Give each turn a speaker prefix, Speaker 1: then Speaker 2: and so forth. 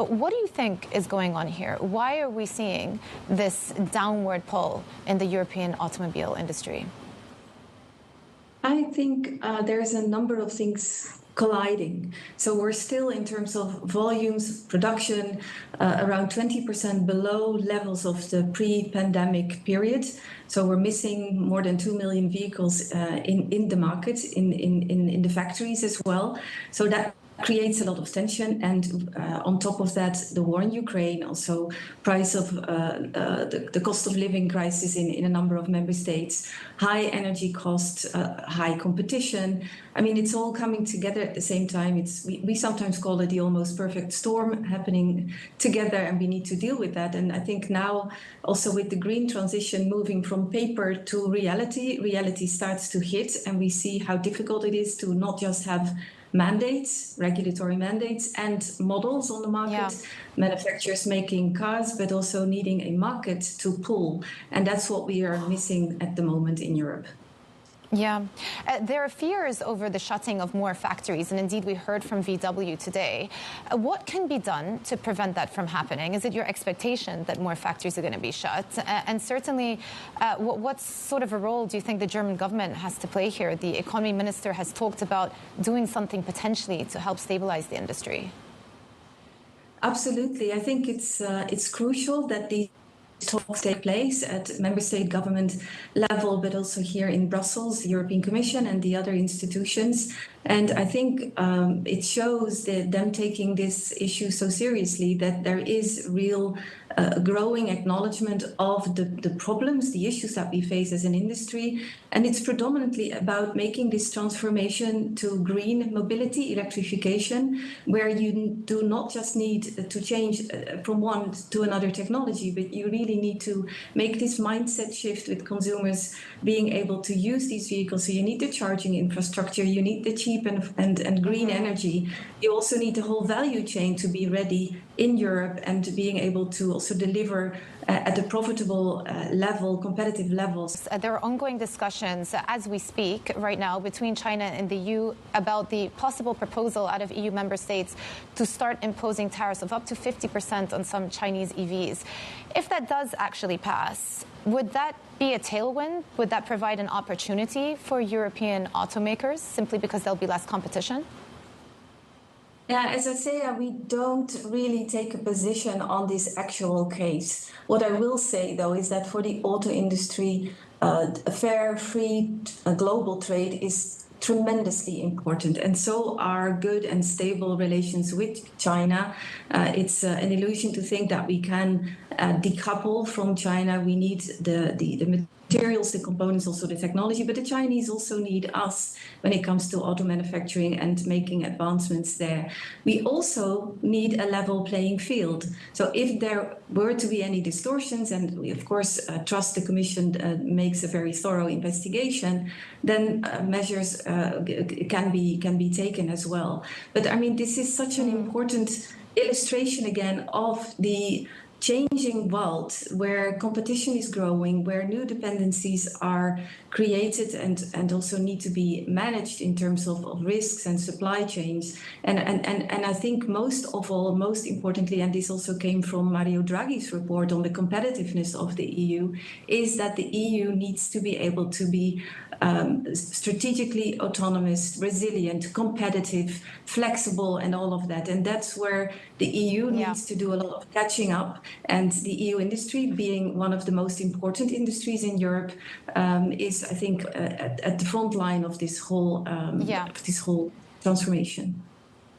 Speaker 1: What do you think is going on here? Why are we seeing this downward pull in the European automobile industry?
Speaker 2: I think there's a number of things colliding. So we're still, in terms of volumes, production, around 20% below levels of the pre-pandemic period. So we're missing more than 2 million vehicles in the market, in the factories as well. So that creates a lot of tension, and on top of that, the war in Ukraine, also price of the cost of living crisis in a number of member states, high energy costs, high competition. I mean, it's all coming together at the same time. We sometimes call it the almost perfect storm happening together, and we need to deal with that. And I think now, also with the green transition moving from paper to reality starts to hit, and we see how difficult it is to not just have mandates, regulatory mandates, and models on the market, manufacturers making cars, but also needing a market to pull. And that's what we are missing at the moment in Europe.
Speaker 1: Yeah, there are fears over the shutting of more factories, and indeed we heard from VW today. What can be done to prevent that from happening? Is it your expectation that more factories are going to be shut? And certainly, what sort of a role do you think the German government has to play here? The economy minister has talked about doing something potentially to help stabilize the industry.
Speaker 2: Absolutely. I think it's crucial that these talks take place at member state government level, but also here in Brussels, the European Commission and the other institutions. And I think it shows them taking this issue so seriously, that there is real growing acknowledgement of the problems, the issues that we face as an industry. And it's predominantly about making this transformation to green mobility, electrification, where you do not just need to change from one to another technology, but you really need to make this mindset shift with consumers being able to use these vehicles. So you need the charging infrastructure, you need the cheap and green energy. You also need the whole value chain to be ready in Europe and being able to also deliver at a profitable level, competitive levels.
Speaker 1: There are ongoing discussions as we speak right now between China and the EU about the possible proposal out of EU member states to start imposing tariffs of up to 50% on some Chinese EVs. If that does actually pass, would that be a tailwind? Would that provide an opportunity for European automakers simply because there'll be less competition?
Speaker 2: Yeah, as I say, we don't really take a position on this actual case. What I will say, though, is that for the auto industry, a fair, free global trade is tremendously important, and so are good and stable relations with China. It's an illusion to think that we can decouple from China. We need the materials, the components, also the technology, but the Chinese also need us when it comes to auto manufacturing and making advancements there. We also need a level playing field. So if there were to be any distortions, and we of course trust the Commission makes a very thorough investigation, then measures can be taken as well. But I mean, this is such an important illustration again of the changing world, where competition is growing, where new dependencies are created and also need to be managed in terms of risks and supply chains. And I think most importantly, and this also came from Mario Draghi's report on the competitiveness of the EU, is that the EU needs to be able to be strategically autonomous, resilient, competitive, flexible, and all of that. And that's where the EU needs to do a lot of catching up. And the EU industry, being one of the most important industries in Europe, is, I think, at the front line of this whole transformation.